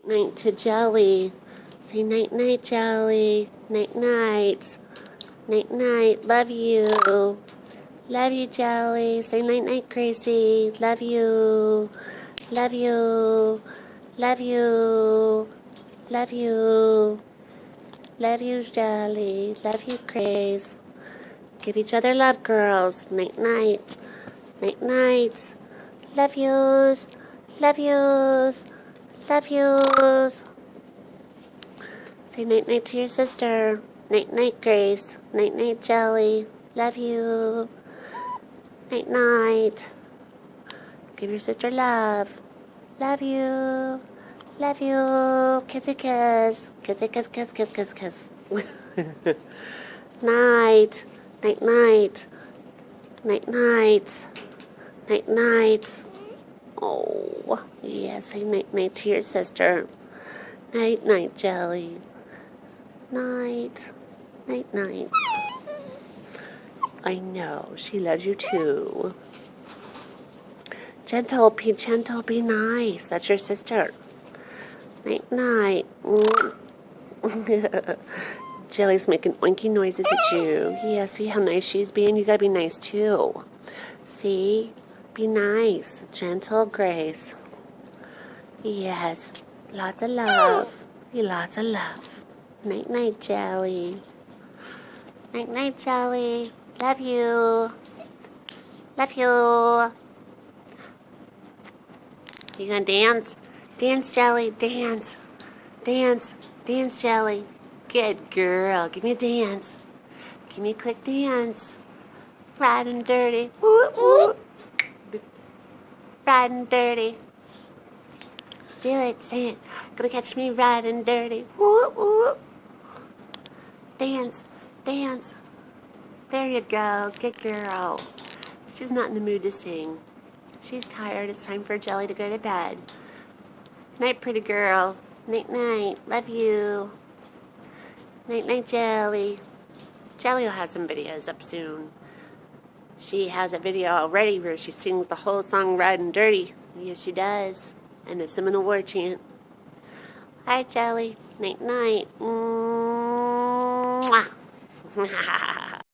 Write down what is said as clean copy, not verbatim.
Night to Jellie. Say night night, Jellie. Night night. Night night. Love you. Love you, Jellie. Say night night, Gracie. Love you. Love you. Love you. Love you. Love you, Jellie. Love you, Grace. Give each other love, girls. Night night. Night nights. Love yous. Love yous. Love yous. Say night night to your sister. Night night, Grace. Night night, Jellie. Love you. Night night. Give your sister love. Love you. Love you. Kissy kiss. Kissy kiss, kiss, kiss, kiss, kiss. Night. Night night. Night night. Night night. Oh, yes, say night night to your sister. Night night, Jellie. Night. Night night. I know, she loves you too. Gentle, be nice. That's your sister. Night night. Jellie's making oinky noises at you. Yeah, see how nice she's being? You gotta be nice too. See? Be nice. Gentle, Grace. Yes. Lots of love. Lots of love. Night night, Jellie. Night night, Jellie. Love you. Love you. You gonna dance? Dance, Jellie. Dance. Dance. Dance, Jellie. Good girl. Give me a dance. Give me a quick dance. Riding dirty. Woo, woo. Riding dirty. Do it. Say it. Gonna catch me riding dirty. Woo, woo. Dance. Dance. There you go. Good girl. She's not in the mood to sing. She's tired. It's time for Jellie to go to bed. Night, pretty girl. Night, night. Love you. Night, night, Jellie. Jellie will have some videos up soon. She has a video already where she sings the whole song Riding Dirty. Yes, she does. And the Seminole War chant. Hi, Jellie. Night, night. Mwah.